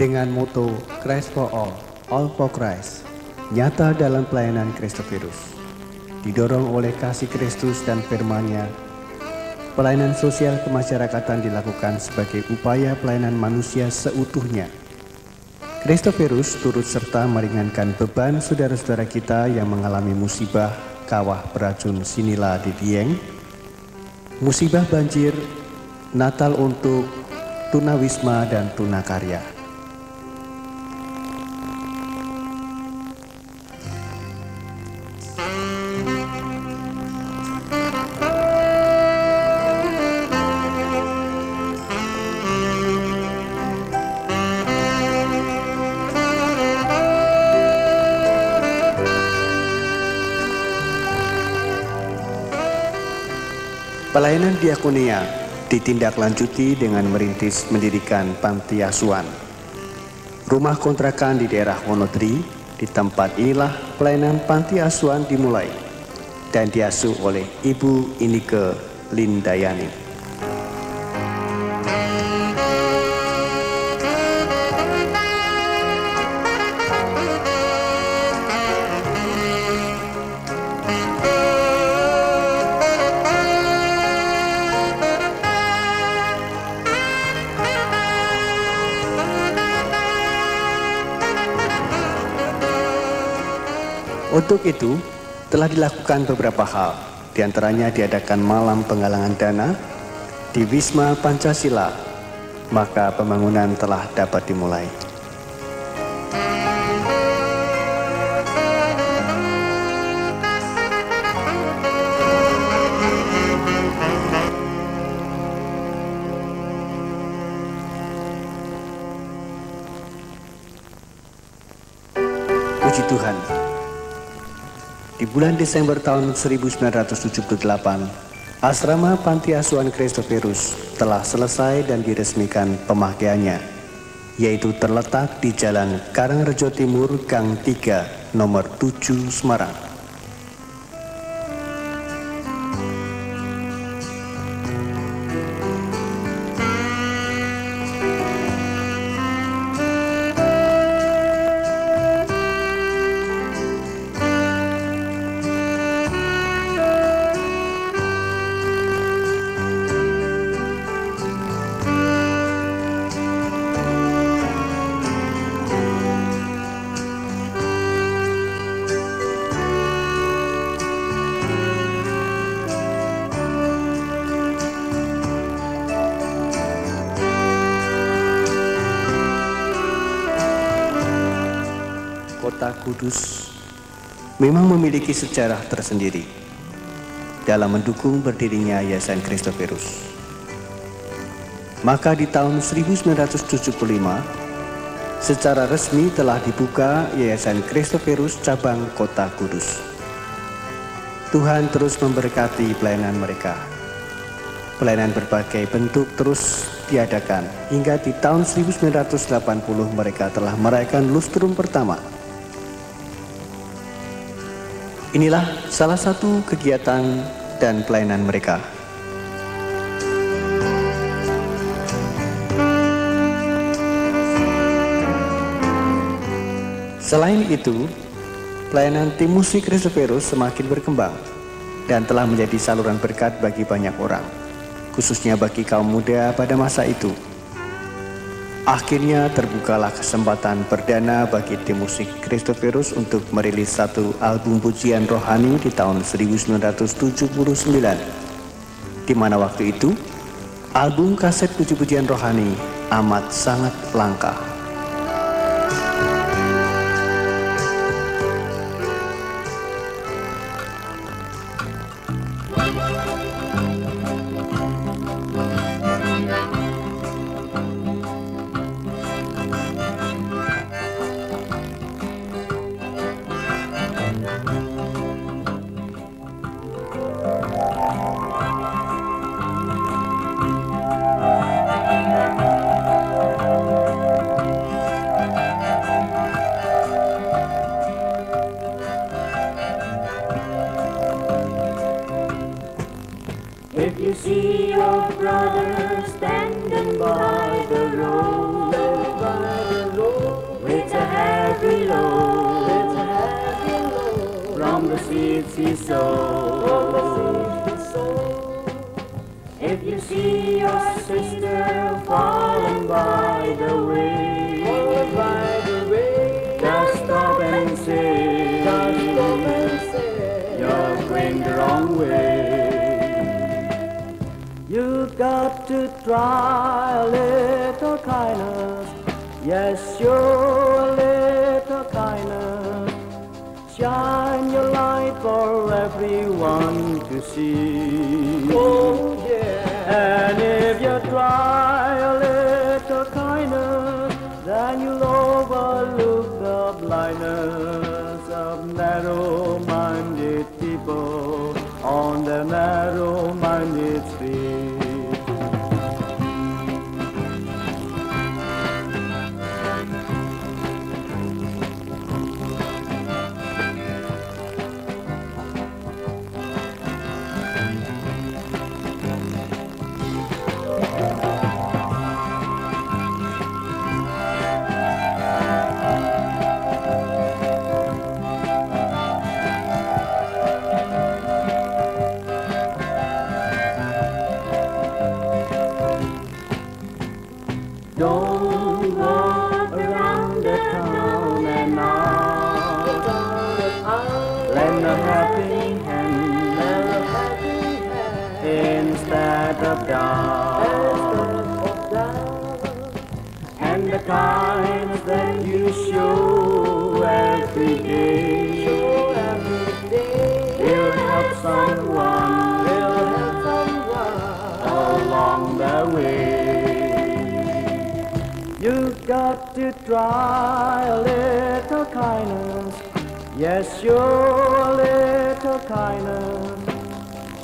dengan moto Christ for all for Christ, nyata dalam pelayanan Kristoferus. Didorong oleh kasih Kristus dan firman-Nya, pelayanan sosial kemasyarakatan dilakukan sebagai upaya pelayanan manusia seutuhnya. Kristoferus turut serta meringankan beban saudara-saudara kita yang mengalami musibah kawah beracun Sinila di Dieng, musibah banjir, Natal untuk tunawisma dan tunakarya. Pelayanan diakonia ditindaklanjuti dengan mendirikan panti asuhan. Rumah kontrakan di daerah Wonodri, di tempat inilah pelayanan panti asuhan dimulai dan diasuh oleh Ibu Inike Lindayani. Untuk itu, telah dilakukan beberapa hal, diantaranya diadakan malam penggalangan dana di Wisma Pancasila, maka pembangunan telah dapat dimulai. Puji Tuhan. Di bulan Desember tahun 1978, asrama panti asuhan Kristoferus telah selesai dan diresmikan pemakaiannya, yaitu terletak di Jalan Karangrejo Timur, Gang 3, nomor 7, Semarang. Kota Kudus memang memiliki sejarah tersendiri dalam mendukung berdirinya Yayasan Kristoferus. Maka di tahun 1975, secara resmi telah dibuka Yayasan Kristoferus cabang Kota Kudus. Tuhan terus memberkati pelayanan mereka. Pelayanan berbagai bentuk terus diadakan hingga di tahun 1980 mereka telah merayakan lustrum pertama. Inilah salah satu kegiatan dan pelayanan mereka. Selain itu, pelayanan tim musik Kristoferus semakin berkembang dan telah menjadi saluran berkat bagi banyak orang, khususnya bagi kaum muda pada masa itu. Akhirnya terbukalah kesempatan perdana bagi tim musik Kristoferus untuk merilis satu album pujian rohani di tahun 1979, di mana waktu itu album kaset puji-pujian rohani amat sangat langka. If you see your brother standing by the road, seeds he sows. If you see your sister falling by the way, just stop and say, you're going the wrong way. You've got to try a little kindness. Yes, show a little kindness. Shine your light for everyone to see. Oh yeah. And if you try a little kindness, then you'll overlook the blindness of narrow-minded people on the narrow-minded street. Don't walk around the town and out. Lend a helping hand instead of down. And the kindness that you show every day will help someone along the way. You've got to try a little kindness. Yes, show a little kindness.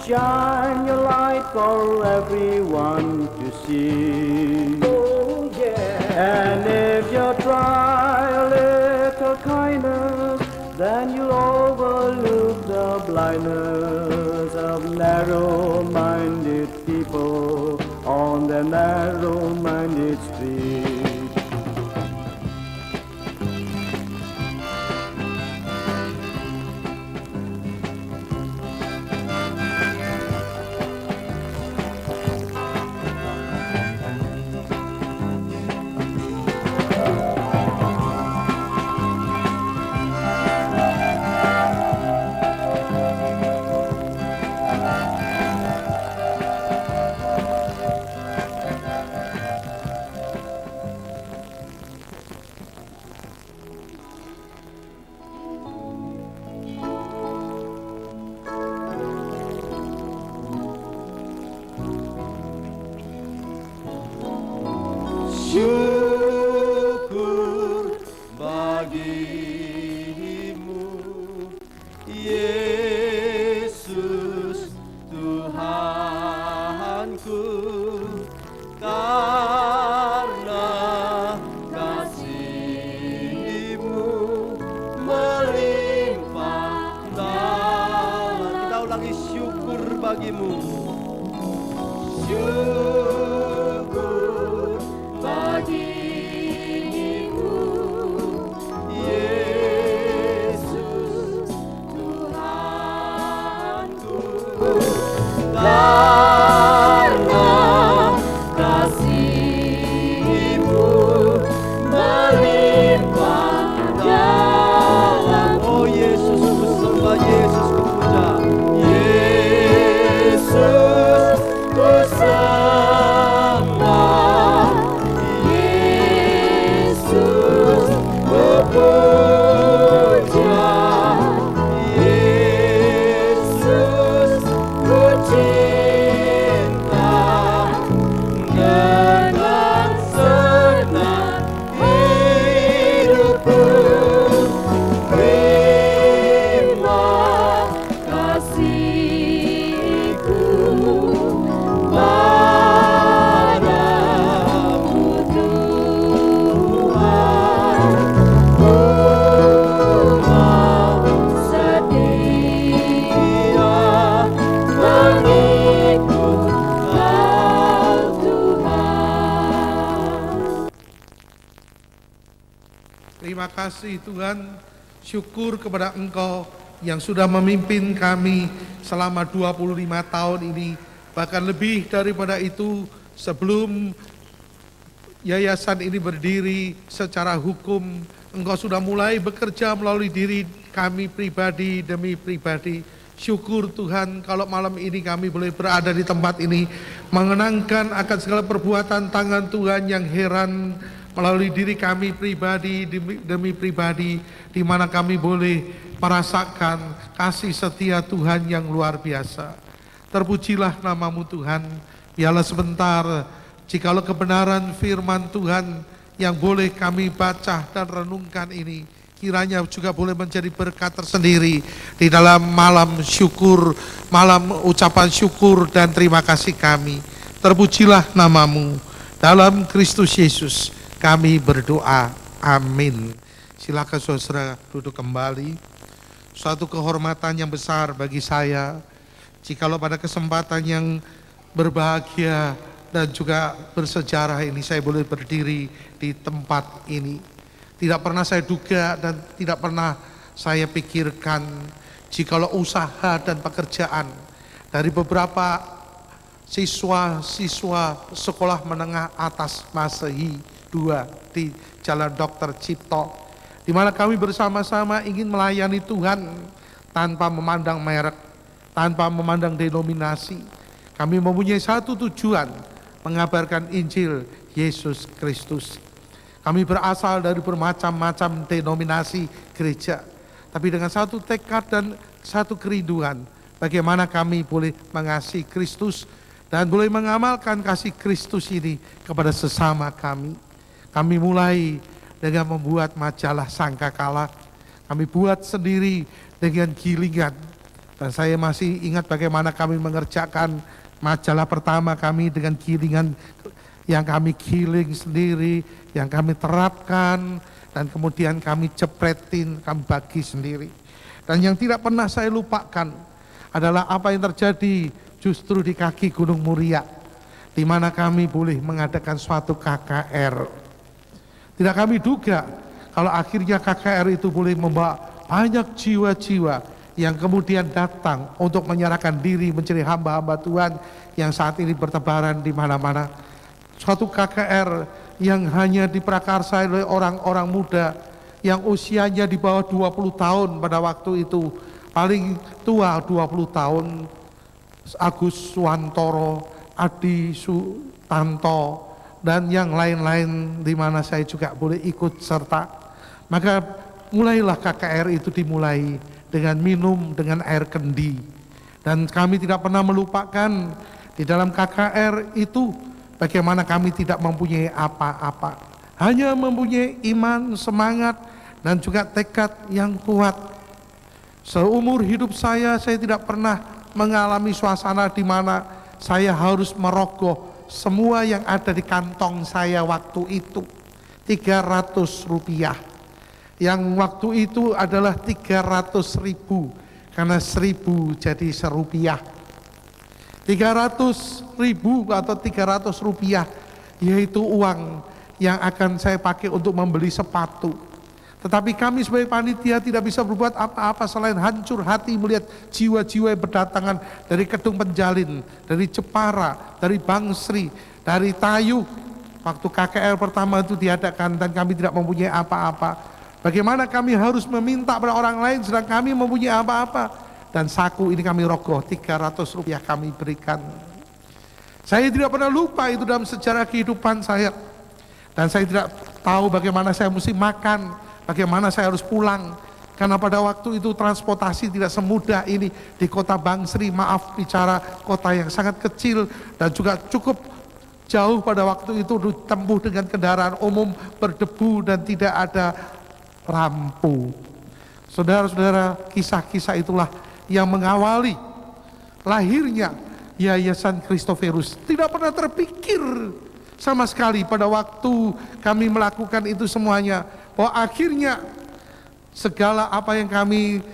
Shine your light for everyone to see. Oh yeah. And if you try a little kindness, then you'll overlook the blindness of narrow-minded people on the narrow-minded street. Syukur bagimu, Yesus Tuhanku, karena kasih-Mu melimpah dalam. Kita ulangi, syukur bagimu. Syukur bagimu, Yesus Tuhanku, karena kasih-Mu melimpah dalam. Oh Yesus, ku sembah, Yesus ku puja, Yesus ku sembah, Yesus ku puja, Yesus ku cinta, dengan senang hidupku. Terima kasihku padamu Tuhan, ku mau setia mengikut Kau Tuhan. Terima kasih Tuhan, syukur kepada Engkau yang sudah memimpin kami selama 25 tahun ini. Bahkan lebih daripada itu, sebelum yayasan ini berdiri secara hukum, Engkau sudah mulai bekerja melalui diri kami pribadi demi pribadi. Syukur Tuhan kalau malam ini kami boleh berada di tempat ini, mengenangkan akan segala perbuatan tangan Tuhan yang heran melalui diri kami pribadi demi pribadi, di mana kami boleh merasakan kasih setia Tuhan yang luar biasa. Terpujilah namamu Tuhan. Biarlah sebentar, jikalau kebenaran firman Tuhan yang boleh kami baca dan renungkan ini, kiranya juga boleh menjadi berkat tersendiri di dalam malam syukur, malam ucapan syukur dan terima kasih kami. Terpujilah namamu. Dalam Kristus Yesus kami berdoa. Amin. Silakan saudara duduk kembali. Suatu kehormatan yang besar bagi saya, jikalau pada kesempatan yang berbahagia dan juga bersejarah ini saya boleh berdiri di tempat ini. Tidak pernah saya duga dan tidak pernah saya pikirkan jikalau usaha dan pekerjaan dari beberapa siswa-siswa sekolah menengah atas Masehi 2 di Jalan Dr. Cipto, di mana kami bersama-sama ingin melayani Tuhan tanpa memandang merek, tanpa memandang denominasi. Kami mempunyai satu tujuan, mengabarkan Injil Yesus Kristus. Kami berasal dari bermacam-macam denominasi gereja, tapi dengan satu tekad dan satu kerinduan, bagaimana kami boleh mengasihi Kristus dan boleh mengamalkan kasih Kristus ini kepada sesama kami. Kami mulai dengan membuat majalah sangkakala. Kami buat sendiri dengan gilingan. Dan saya masih ingat bagaimana kami mengerjakan majalah pertama kami dengan gilingan yang kami giling sendiri, yang kami terapkan, dan kemudian kami cepretin, kami bagi sendiri. Dan yang tidak pernah saya lupakan adalah apa yang terjadi justru di kaki Gunung Muria, di mana kami boleh mengadakan suatu KKR. Tidak kami duga kalau akhirnya KKR itu boleh membawa banyak jiwa-jiwa yang kemudian datang untuk menyerahkan diri menjadi hamba-hamba Tuhan yang saat ini bertebaran di mana-mana. Suatu KKR yang hanya diprakarsai oleh orang-orang muda yang usianya di bawah 20 tahun pada waktu itu. Paling tua 20 tahun, Agus Suwantoro, Adi Sutanto, dan yang lain-lain di mana saya juga boleh ikut serta. Maka mulailah KKR itu dimulai dengan minum dengan air kendi. Dan kami tidak pernah melupakan di dalam KKR itu bagaimana kami tidak mempunyai apa-apa, hanya mempunyai iman, semangat, dan juga tekad yang kuat. Seumur hidup saya tidak pernah mengalami suasana di mana saya harus merogoh semua yang ada di kantong saya waktu itu. 300 rupiah. Yang waktu itu adalah 300.000, karena 1.000 jadi serupiah. 300.000 atau 300 rupiah, yaitu uang yang akan saya pakai untuk membeli sepatu. Tetapi kami sebagai panitia tidak bisa berbuat apa-apa selain hancur hati melihat jiwa-jiwa yang berdatangan dari Kedung Penjalin, dari Jepara, dari Bangsri, dari Tayu. Waktu KKR pertama itu diadakan dan kami tidak mempunyai apa-apa. Bagaimana kami harus meminta pada orang lain sedang kami mempunyai apa-apa. Dan saku ini kami rogoh, 300 rupiah kami berikan. Saya tidak pernah lupa itu dalam sejarah kehidupan saya. Dan saya tidak tahu bagaimana saya mesti makan, bagaimana saya harus pulang. Karena pada waktu itu transportasi tidak semudah ini di kota Bangsri, maaf bicara kota yang sangat kecil dan juga cukup jauh pada waktu itu ditempuh dengan kendaraan umum berdebu dan tidak ada rampu. Saudara-saudara, kisah-kisah itulah yang mengawali lahirnya Yayasan Christophorus. Tidak pernah terpikir sama sekali pada waktu kami melakukan itu semuanya, bahwa akhirnya segala apa yang kami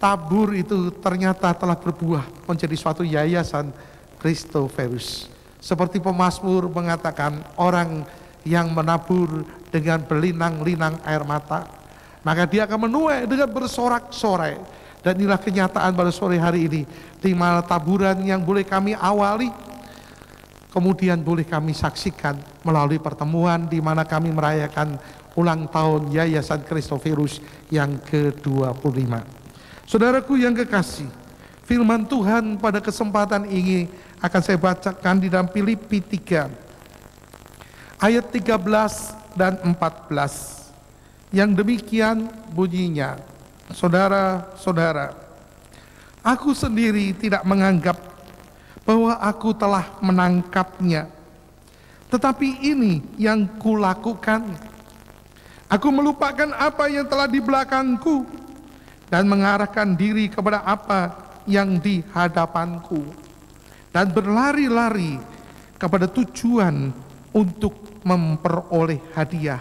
tabur itu ternyata telah berbuah menjadi suatu Yayasan Christophorus. Seperti pemazmur mengatakan, orang yang menabur dengan berlinang-linang air mata maka dia akan menuai dengan bersorak-sorai. Dan inilah kenyataan pada sore hari ini, di mana taburan yang boleh kami awali, kemudian boleh kami saksikan melalui pertemuan di mana kami merayakan ulang tahun Yayasan Christophorus yang ke-25. Saudaraku yang kekasih, firman Tuhan pada kesempatan ini akan saya bacakan di dalam Filipi 3 ayat 13 dan 14. Yang demikian bunyinya, saudara-saudara, aku sendiri tidak menganggap bahwa aku telah menangkapnya, tetapi ini yang kulakukan. Aku melupakan apa yang telah di belakangku dan mengarahkan diri kepada apa yang di hadapanku, dan berlari-lari kepada tujuan untuk memperoleh hadiah,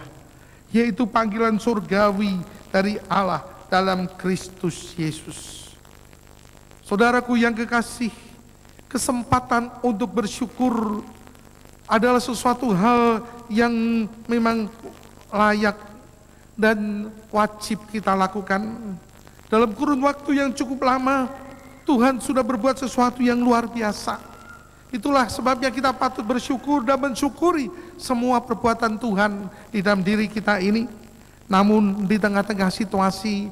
yaitu panggilan surgawi dari Allah dalam Kristus Yesus. Saudaraku yang kekasih, kesempatan untuk bersyukur adalah sesuatu hal yang memang layak dan wajib kita lakukan. Dalam kurun waktu yang cukup lama, Tuhan sudah berbuat sesuatu yang luar biasa. Itulah sebabnya kita patut bersyukur dan mensyukuri semua perbuatan Tuhan di dalam diri kita ini. Namun di tengah-tengah situasi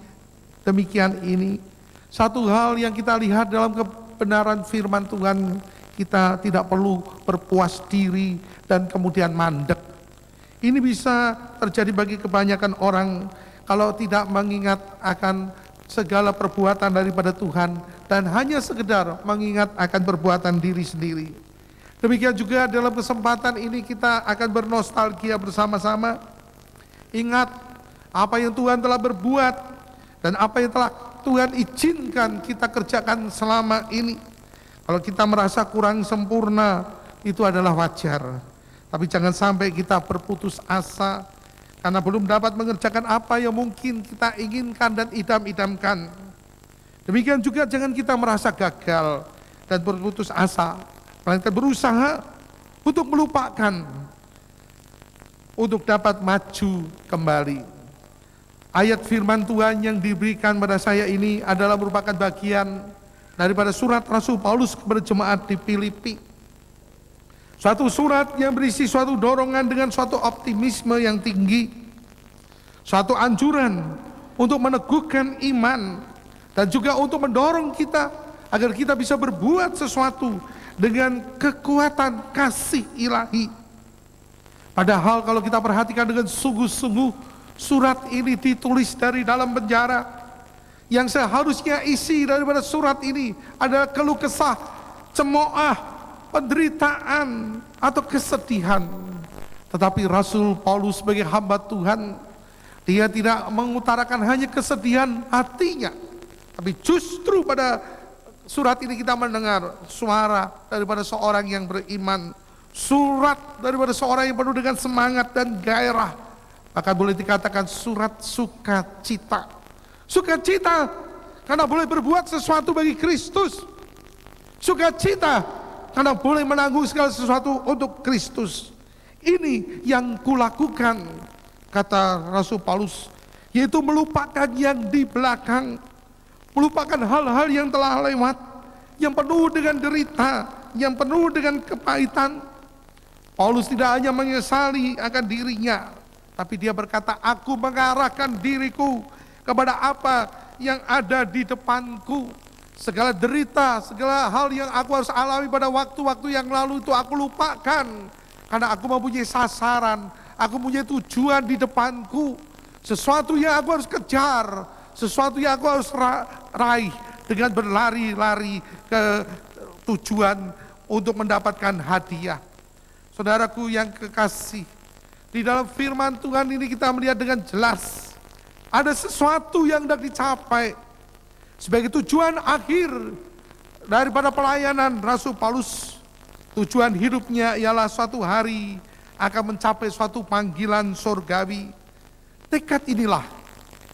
demikian ini, satu hal yang kita lihat dalam kebenaran firman Tuhan, kita tidak perlu berpuas diri dan kemudian mandek. Ini bisa terjadi bagi kebanyakan orang kalau tidak mengingat akan segala perbuatan daripada Tuhan dan hanya sekedar mengingat akan perbuatan diri sendiri. Demikian juga dalam kesempatan ini kita akan bernostalgia bersama-sama. Ingat apa yang Tuhan telah berbuat dan apa yang telah Tuhan izinkan kita kerjakan selama ini. Kalau kita merasa kurang sempurna, itu adalah wajar. Tapi jangan sampai kita berputus asa karena belum dapat mengerjakan apa yang mungkin kita inginkan dan idam-idamkan. Demikian juga jangan kita merasa gagal dan berputus asa, melainkan berusaha untuk melupakan, untuk dapat maju kembali. Ayat firman Tuhan yang diberikan pada saya ini adalah merupakan bagian daripada surat Rasul Paulus kepada jemaat di Filipi. Suatu surat yang berisi suatu dorongan dengan suatu optimisme yang tinggi, suatu anjuran untuk meneguhkan iman, dan juga untuk mendorong kita agar kita bisa berbuat sesuatu dengan kekuatan kasih ilahi. Padahal kalau kita perhatikan dengan sungguh-sungguh, surat ini ditulis dari dalam penjara. Yang seharusnya isi daripada surat ini adalah keluh kesah, cemooh, penderitaan atau kesedihan. Tetapi Rasul Paulus sebagai hamba Tuhan, dia tidak mengutarakan hanya kesedihan hatinya, tapi justru pada surat ini kita mendengar suara daripada seorang yang beriman, surat daripada seorang yang penuh dengan semangat dan gairah. Maka boleh dikatakan surat sukacita. Sukacita karena boleh berbuat sesuatu bagi Kristus. Sukacita karena boleh menanggung segala sesuatu untuk Kristus. Ini yang kulakukan, kata Rasul Paulus, yaitu melupakan yang di belakang, melupakan hal-hal yang telah lewat, yang penuh dengan derita, yang penuh dengan kepahitan. Paulus tidak hanya menyesali akan dirinya, tapi dia berkata, aku mengarahkan diriku kepada apa yang ada di depanku. Segala derita, segala hal yang aku harus alami pada waktu-waktu yang lalu itu aku lupakan. Karena aku mempunyai sasaran, aku mempunyai tujuan di depanku. Sesuatu yang aku harus kejar, sesuatu yang aku harus raih dengan berlari-lari ke tujuan untuk mendapatkan hadiah. Saudaraku yang kekasih, di dalam firman Tuhan ini kita melihat dengan jelas ada sesuatu yang hendak dicapai. Sebagai tujuan akhir daripada pelayanan Rasul Paulus, tujuan hidupnya ialah suatu hari akan mencapai suatu panggilan surgawi. Tekad inilah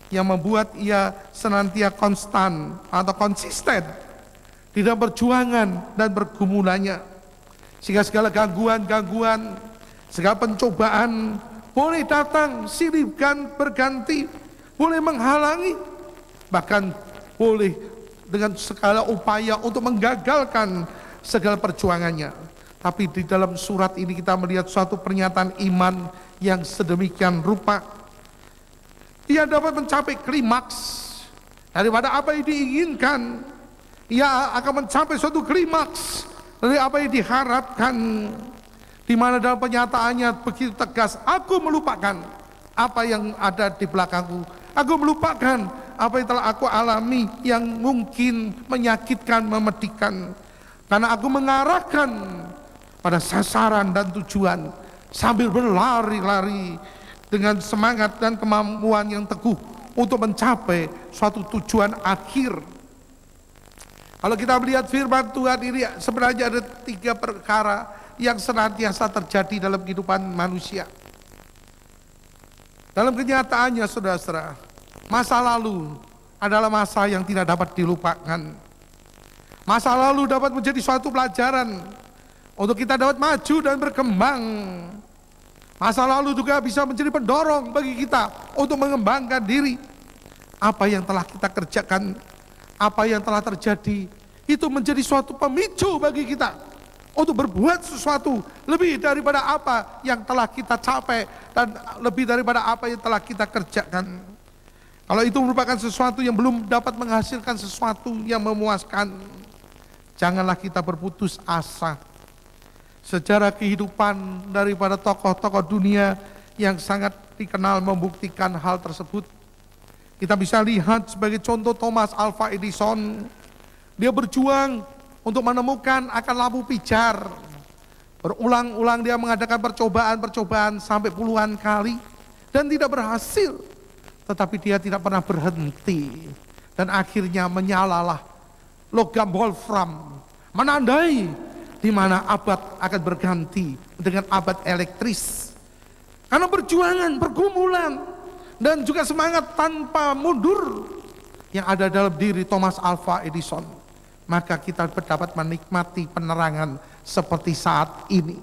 yang membuat ia senantiasa konstan atau konsisten di dalam perjuangan dan pergumulannya. Sehingga segala gangguan-gangguan, segala pencobaan boleh datang silih berganti, boleh menghalangi, bahkan boleh dengan segala upaya untuk menggagalkan segala perjuangannya. Tapi di dalam surat ini kita melihat suatu pernyataan iman yang sedemikian rupa. Ia dapat mencapai klimaks daripada apa yang diinginkan. Ia akan mencapai suatu klimaks dari apa yang diharapkan, di mana dalam pernyataannya begitu tegas, aku melupakan apa yang ada di belakangku, aku melupakan apa yang telah aku alami yang mungkin menyakitkan, memedihkan, karena aku mengarahkan pada sasaran dan tujuan sambil berlari-lari dengan semangat dan kemampuan yang teguh untuk mencapai suatu tujuan akhir. Kalau kita melihat firman Tuhan ini, sebenarnya ada 3 perkara yang senantiasa terjadi dalam kehidupan manusia. Dalam kenyataannya, saudara-saudara, masa lalu adalah masa yang tidak dapat dilupakan. Masa lalu dapat menjadi suatu pelajaran untuk kita dapat maju dan berkembang. Masa lalu juga bisa menjadi pendorong bagi kita untuk mengembangkan diri. Apa yang telah kita kerjakan, apa yang telah terjadi, itu menjadi suatu pemicu bagi kita untuk berbuat sesuatu lebih daripada apa yang telah kita capai dan lebih daripada apa yang telah kita kerjakan. Kalau itu merupakan sesuatu yang belum dapat menghasilkan sesuatu yang memuaskan, janganlah kita berputus asa. Sejarah kehidupan daripada tokoh-tokoh dunia yang sangat dikenal membuktikan hal tersebut. Kita bisa lihat sebagai contoh Thomas Alva Edison. Dia berjuang untuk menemukan akan lampu pijar. Berulang-ulang dia mengadakan percobaan-percobaan sampai puluhan kali dan tidak berhasil. Tetapi dia tidak pernah berhenti. Dan akhirnya menyalalah logam wolfram, menandai di mana abad akan berganti dengan abad elektris. Karena perjuangan, pergumulan, dan juga semangat tanpa mundur yang ada dalam diri Thomas Alva Edison, maka kita dapat menikmati penerangan seperti saat ini.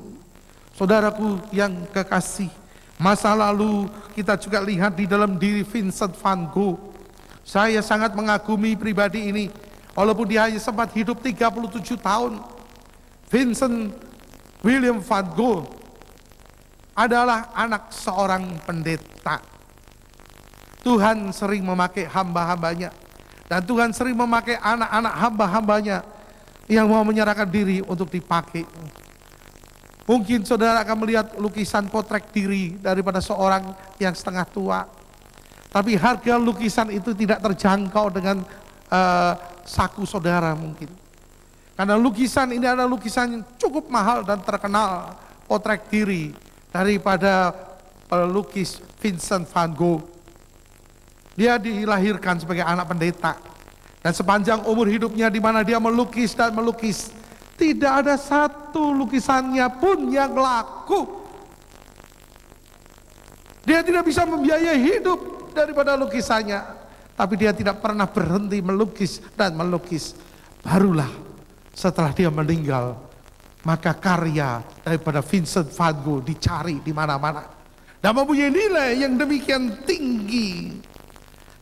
Saudaraku yang kekasih, masa lalu kita juga lihat di dalam diri Vincent van Gogh. Saya sangat mengagumi pribadi ini, walaupun dia hanya sempat hidup 37 tahun. Vincent William van Gogh adalah anak seorang pendeta. Tuhan sering memakai hamba-hambanya, dan Tuhan sering memakai anak-anak hamba-hambanya yang mau menyerahkan diri untuk dipakai. Mungkin saudara akan melihat lukisan potret diri daripada seorang yang setengah tua, tapi harga lukisan itu tidak terjangkau dengan saku saudara mungkin. Karena lukisan ini adalah lukisan yang cukup mahal dan terkenal, potret diri daripada pelukis Vincent van Gogh. Dia dilahirkan sebagai anak pendeta, dan sepanjang umur hidupnya di mana dia melukis dan melukis, tidak ada satu lukisannya pun yang laku. Dia tidak bisa membiayai hidup daripada lukisannya, tapi dia tidak pernah berhenti melukis dan melukis. Barulah setelah dia meninggal, maka karya daripada Vincent van Gogh dicari di mana-mana dan mempunyai nilai yang demikian tinggi.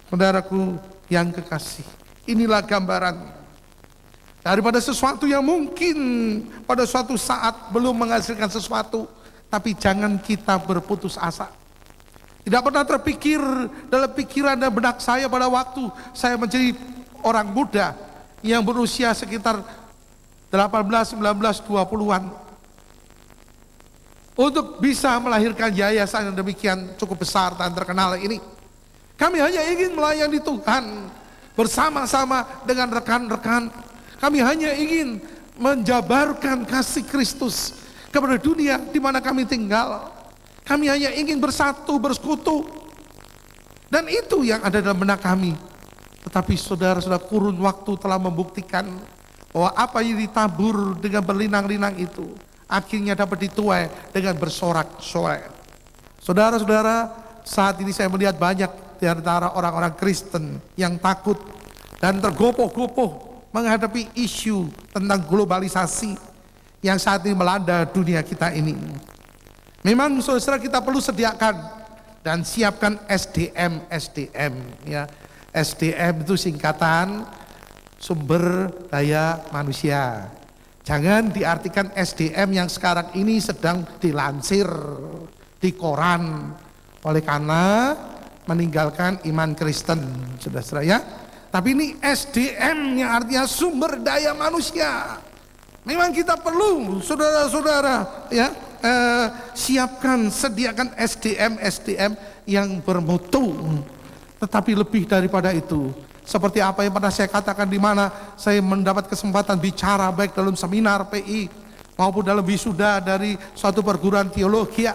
Saudaraku yang kekasih, inilah gambaran daripada sesuatu yang mungkin pada suatu saat belum menghasilkan sesuatu, tapi jangan kita berputus asa. Tidak pernah terpikir dalam pikiran dan benak saya pada waktu saya menjadi orang muda yang berusia sekitar 18, 19, 20-an untuk bisa melahirkan yayasan yang demikian cukup besar dan terkenal ini. Kami hanya ingin melayani Tuhan bersama-sama dengan rekan-rekan. Kami hanya ingin menjabarkan kasih Kristus kepada dunia di mana kami tinggal. Kami hanya ingin bersatu, bersekutu. Dan itu yang ada dalam benak kami. Tetapi saudara-saudara, kurun waktu telah membuktikan bahwa apa yang ditabur dengan berlinang-linang itu akhirnya dapat dituai dengan bersorak-sorai. Saudara-saudara, saat ini saya melihat banyak di antara orang-orang Kristen yang takut dan tergopoh-gopoh menghadapi isu tentang globalisasi yang saat ini melanda dunia kita ini. Memang saudara, kita perlu sediakan dan siapkan SDM ya. SDM itu singkatan sumber daya manusia. Jangan diartikan SDM yang sekarang ini sedang dilansir di koran oleh karena meninggalkan iman Kristen, saudara-saudara ya. Tapi ini SDM yang artinya sumber daya manusia. Memang kita perlu, saudara-saudara ya, siapkan, sediakan SDM yang bermutu. Tetapi lebih daripada itu, seperti apa yang pernah saya katakan di mana saya mendapat kesempatan bicara baik dalam seminar PI maupun dalam wisuda dari suatu perguruan teologi.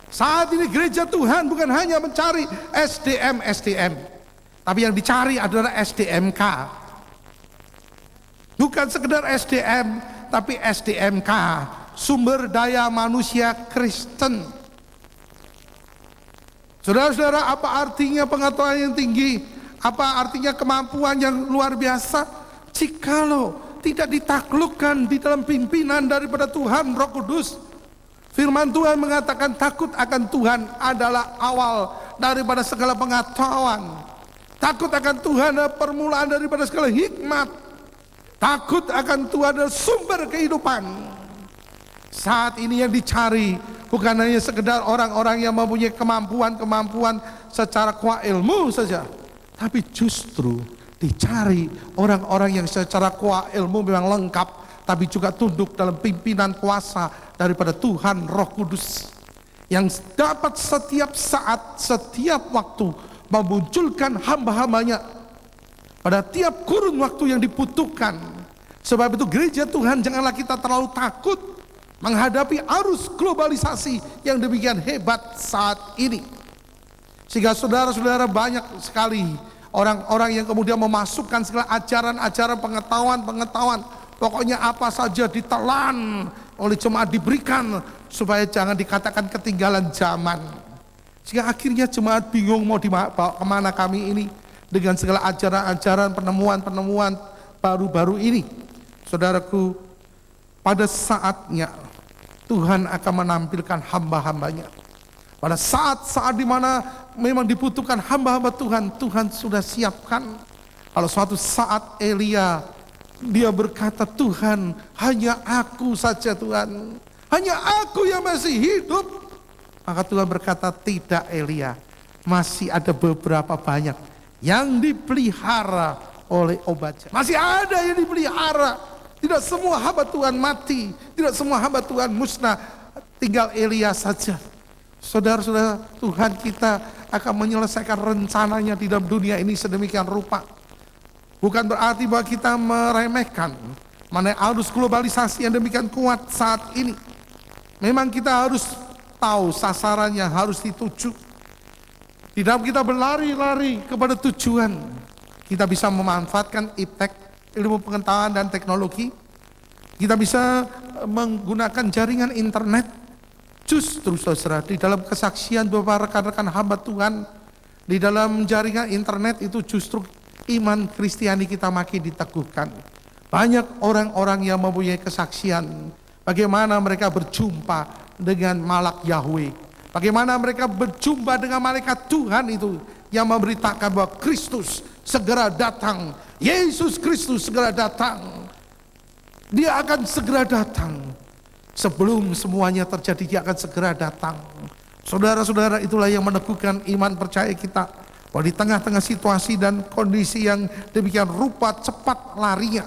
Saat ini gereja Tuhan bukan hanya mencari SDM, tapi yang dicari adalah SDMK. Bukan sekedar SDM, tapi SDMK, sumber daya manusia Kristen. Saudara-saudara, apa artinya pengetahuan yang tinggi? Apa artinya kemampuan yang luar biasa? Jikalau tidak ditaklukkan di dalam pimpinan daripada Tuhan Roh Kudus. Firman Tuhan mengatakan takut akan Tuhan adalah awal daripada segala pengetahuan. Takut akan Tuhan adalah permulaan daripada segala hikmat. Takut akan Tuhan adalah sumber kehidupan. Saat ini yang dicari bukan hanya sekedar orang-orang yang mempunyai kemampuan secara kuah ilmu saja, tapi justru dicari orang-orang yang secara kuah ilmu memang lengkap, tapi juga tunduk dalam pimpinan kuasa daripada Tuhan Roh Kudus, yang dapat setiap saat, setiap waktu memunculkan hamba-hambanya pada tiap kurun waktu yang dibutuhkan. Sebab itu gereja Tuhan, janganlah kita terlalu takut menghadapi arus globalisasi yang demikian hebat saat ini. Sehingga saudara-saudara, banyak sekali orang-orang yang kemudian memasukkan segala ajaran-ajaran pengetahuan, pokoknya apa saja ditelan oleh jemaat, diberikan supaya jangan dikatakan ketinggalan zaman. Sehingga akhirnya jemaat bingung mau dibawa kemana kami ini dengan segala ajaran-ajaran, penemuan-penemuan baru-baru ini. Saudaraku, pada saatnya Tuhan akan menampilkan hamba-hambanya. Pada saat-saat di mana memang dibutuhkan hamba-hamba Tuhan, Tuhan sudah siapkan. Kalau suatu saat Elia, dia berkata, Tuhan, hanya aku saja Tuhan, hanya aku yang masih hidup. Maka Tuhan berkata, tidak Elia, masih ada beberapa banyak yang dipelihara oleh obat. Masih ada yang dipelihara. Tidak semua hamba Tuhan mati, tidak semua hamba Tuhan musnah, tinggal Elia saja. Saudara-saudara, Tuhan kita akan menyelesaikan rencananya di dalam dunia ini sedemikian rupa. Bukan berarti bahwa kita meremehkan mengenai arus globalisasi yang demikian kuat saat ini. Memang kita harus tahu sasaran yang harus dituju. Di dalam kita berlari-lari kepada tujuan, kita bisa memanfaatkan iptek, ilmu pengetahuan dan teknologi. Kita bisa menggunakan jaringan internet. Justru saudara, di dalam kesaksian beberapa rekan-rekan hamba Tuhan, di dalam jaringan internet itu justru iman Kristiani kita makin diteguhkan. Banyak orang-orang yang mempunyai kesaksian bagaimana mereka berjumpa dengan malak Yahweh, bagaimana mereka berjumpa dengan malaikat Tuhan itu yang memberitakan bahwa Kristus segera datang. Yesus Kristus segera datang. Dia akan segera datang. Sebelum semuanya terjadi, dia akan segera datang. Saudara-saudara, itulah yang meneguhkan iman percaya kita. Bahwa di tengah-tengah situasi dan kondisi yang demikian rupa cepat larinya,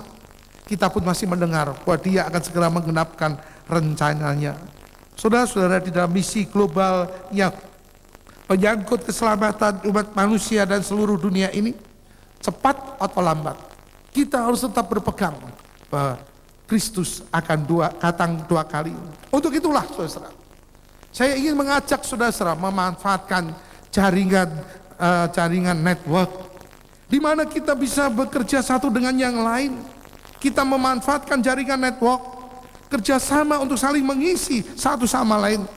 kita pun masih mendengar bahwa dia akan segera menggenapkan rencananya. Saudara-saudara, di dalam misi global yang menyangkut keselamatan umat manusia dan seluruh dunia ini, cepat atau lambat, kita harus tetap berpegang bahwa Kristus akan datang dua kali. Untuk itulah saudara, saya ingin mengajak saudara memanfaatkan jaringan network, di mana kita bisa bekerja satu dengan yang lain. Kita memanfaatkan jaringan network, kerjasama untuk saling mengisi satu sama lain,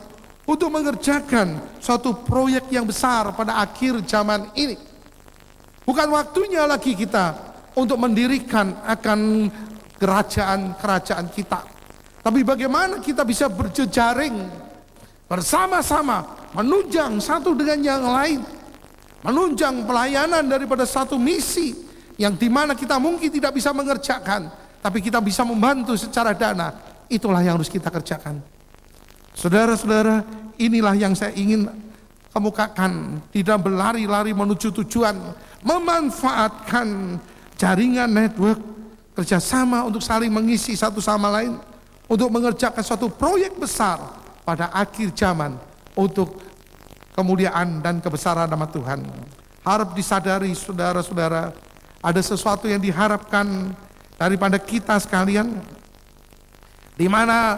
untuk mengerjakan suatu proyek yang besar pada akhir zaman ini. Bukan waktunya lagi kita untuk mendirikan akan kerajaan-kerajaan kita, tapi bagaimana kita bisa berjejaring bersama-sama menunjang satu dengan yang lain, menunjang pelayanan daripada satu misi yang dimana kita mungkin tidak bisa mengerjakan, tapi kita bisa membantu secara dana. Itulah yang harus kita kerjakan. Saudara-saudara, inilah yang saya ingin kemukakan di dalam berlari-lari menuju tujuan, memanfaatkan jaringan network, kerjasama untuk saling mengisi satu sama lain, untuk mengerjakan suatu proyek besar pada akhir zaman untuk kemuliaan dan kebesaran nama Tuhan. Harap disadari saudara-saudara, ada sesuatu yang diharapkan daripada kita sekalian, di mana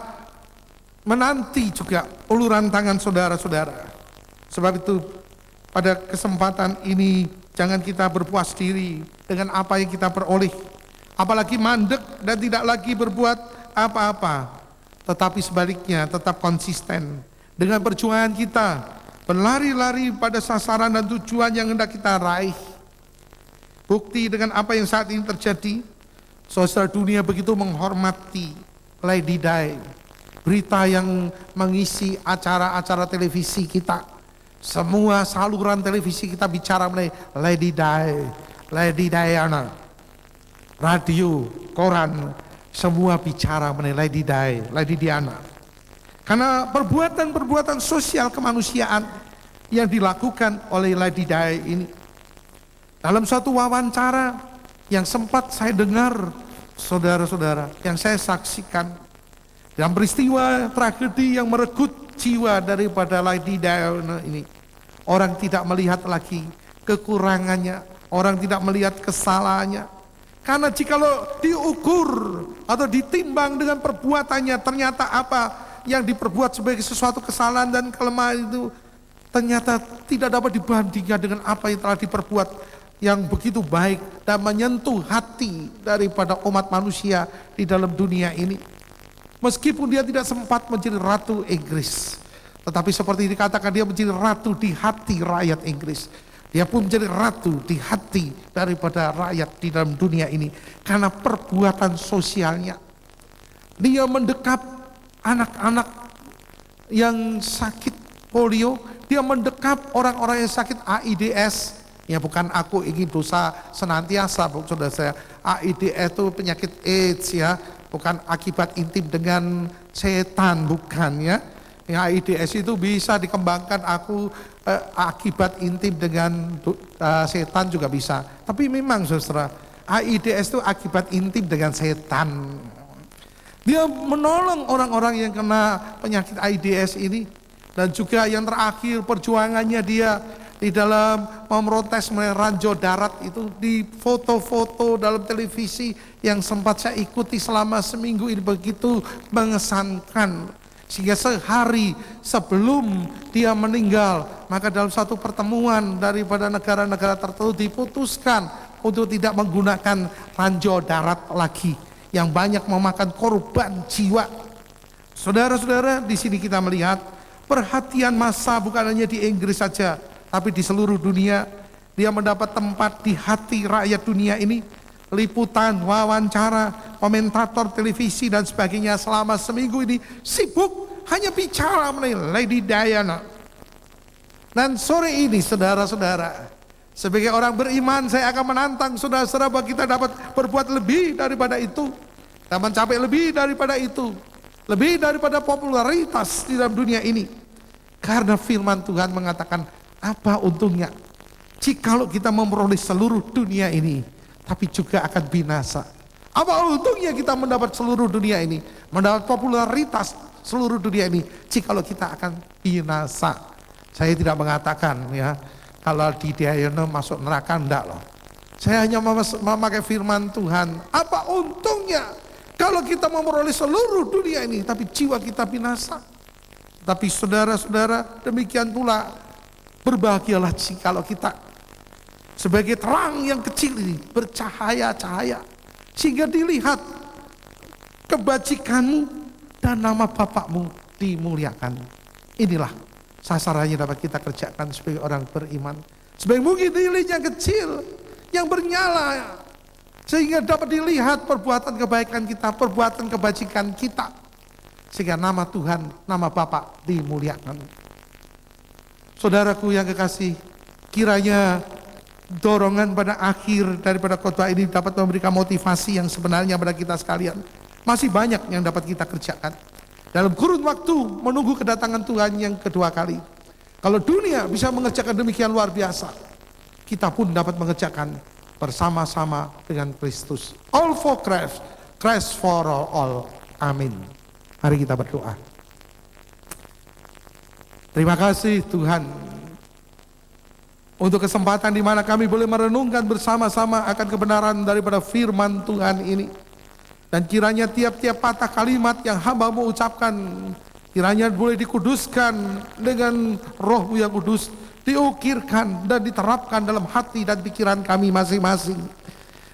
menanti juga uluran tangan saudara-saudara. Sebab itu pada kesempatan ini jangan kita berpuas diri dengan apa yang kita peroleh, apalagi mandek dan tidak lagi berbuat apa-apa, tetapi sebaliknya tetap konsisten dengan perjuangan kita, berlari-lari pada sasaran dan tujuan yang hendak kita raih. Bukti dengan apa yang saat ini terjadi, saudara, dunia begitu menghormati Lady Di, berita yang mengisi acara-acara televisi kita. Semua saluran televisi kita bicara mengenai Lady Di, Lady Diana. Radio, koran, semua bicara mengenai Lady Di, Lady Diana. Karena perbuatan-perbuatan sosial kemanusiaan yang dilakukan oleh Lady Di ini. Dalam suatu wawancara yang sempat saya dengar, saudara-saudara, yang saya saksikan, dalam peristiwa tragedi yang merenggut jiwa daripada Lady Diana ini, orang tidak melihat lagi kekurangannya, orang tidak melihat kesalahannya. Karena jikalau diukur atau ditimbang dengan perbuatannya, ternyata apa yang diperbuat sebagai sesuatu kesalahan dan kelemahan itu ternyata tidak dapat dibandingkan dengan apa yang telah diperbuat yang begitu baik dan menyentuh hati daripada umat manusia di dalam dunia ini. Meskipun dia tidak sempat menjadi ratu Inggris, tetapi seperti dikatakan dia menjadi ratu di hati rakyat Inggris. Dia pun menjadi ratu di hati daripada rakyat di dalam dunia ini. Karena perbuatan sosialnya. Dia mendekap anak-anak yang sakit polio. Dia mendekap orang-orang yang sakit AIDS. Ya bukan aku ingin dosa senantiasa, saudara saya. AIDS itu penyakit AIDS ya. Bukan akibat intim dengan setan, bukan ya. Yang AIDS itu bisa dikembangkan akibat intim dengan setan juga bisa. Tapi memang saudara, AIDS itu akibat intim dengan setan. Dia menolong orang-orang yang kena penyakit AIDS ini. Dan juga yang terakhir perjuangannya dia di dalam memprotes mengenai ranjau darat itu, di foto-foto dalam televisi yang sempat saya ikuti selama seminggu ini begitu mengesankan. Sehingga sehari sebelum dia meninggal, maka dalam satu pertemuan daripada negara-negara tertentu diputuskan untuk tidak menggunakan ranjau darat lagi yang banyak memakan korban jiwa. Saudara-saudara, di sini kita melihat perhatian massa bukan hanya di Inggris saja, tapi di seluruh dunia. Dia mendapat tempat di hati rakyat dunia ini. Liputan, wawancara, komentator televisi dan sebagainya selama seminggu ini sibuk hanya bicara mengenai Lady Diana. Dan sore ini saudara-saudara, sebagai orang beriman saya akan menantang saudara-saudara bahwa kita dapat berbuat lebih daripada itu, dan mencapai lebih daripada itu, lebih daripada popularitas di dalam dunia ini. Karena firman Tuhan mengatakan, apa untungnya jikalau kita memperoleh seluruh dunia ini tapi juga akan binasa. Apa untungnya kita mendapat seluruh dunia ini, mendapat popularitas seluruh dunia ini, jikalau kita akan binasa. Saya tidak mengatakan ya kalau di Diana masuk neraka, enggak loh. Saya hanya memakai firman Tuhan. Apa untungnya kalau kita memperoleh seluruh dunia ini tapi jiwa kita binasa. Tapi saudara-saudara, demikian pula berbahagialah jikalau kita sebagai terang yang kecil ini bercahaya-cahaya, sehingga dilihat kebajikanmu dan nama Bapakmu dimuliakan. Inilah sasarannya dapat kita kerjakan sebagai orang beriman. Sebagai mungkin lilin yang kecil yang bernyala, sehingga dapat dilihat perbuatan kebaikan kita, perbuatan kebajikan kita. sehingga nama Tuhan, nama Bapa dimuliakan. Saudaraku yang kekasih, kiranya dorongan pada akhir daripada khotbah ini dapat memberikan motivasi yang sebenarnya pada kita sekalian. Masih banyak yang dapat kita kerjakan dalam kurun waktu menunggu kedatangan Tuhan yang kedua kali. Kalau dunia bisa mengerjakan demikian luar biasa, kita pun dapat mengerjakan bersama-sama dengan Kristus. All for Christ, Christ for all. Amin. Mari kita berdoa. Terima kasih Tuhan untuk kesempatan di mana kami boleh merenungkan bersama-sama akan kebenaran daripada firman Tuhan ini. Dan kiranya tiap-tiap patah kalimat yang hamba-Mu ucapkan, kiranya boleh dikuduskan dengan Roh-Mu yang kudus, diukirkan dan diterapkan dalam hati dan pikiran kami masing-masing.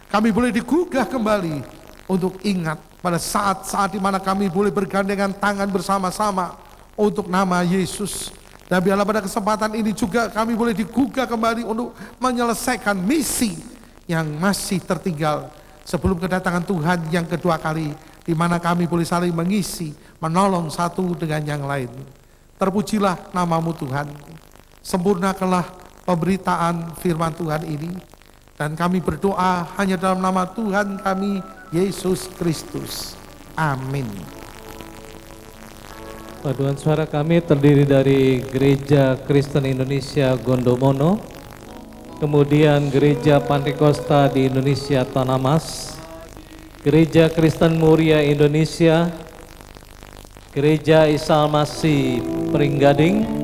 Kami boleh digugah kembali untuk ingat pada saat-saat di mana kami boleh bergandengan tangan bersama-sama untuk nama Yesus. Dan biarlah pada kesempatan ini juga kami boleh digugah kembali untuk menyelesaikan misi yang masih tertinggal sebelum kedatangan Tuhan yang kedua kali, di mana kami boleh saling mengisi, menolong satu dengan yang lain. Terpujilah nama-Mu Tuhan. Sempurnakanlah pemberitaan firman Tuhan ini. Dan kami berdoa hanya dalam nama Tuhan kami, Yesus Kristus. Amin. Paduan suara kami terdiri dari Gereja Kristen Indonesia Gondomono, kemudian Gereja Pantekosta di Indonesia Tanah Mas, Gereja Kristen Muria Indonesia, Gereja Isa Al-Masih Peringgading,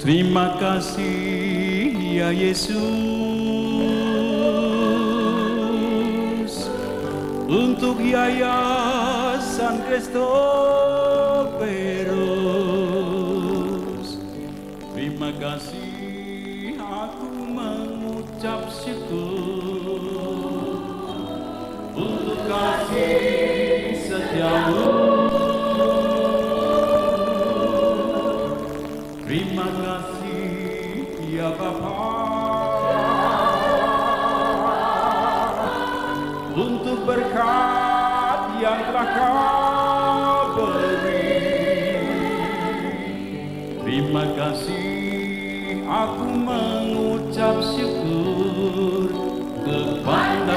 Terima kasih ya Yesus untuk Yayasan Kristoferus. Terima kasih aku mengucap syukur untuk kasih setiamu. Terima kasih ya Bapa untuk berkat yang telah Kau beri. Terima kasih aku mengucap syukur kepada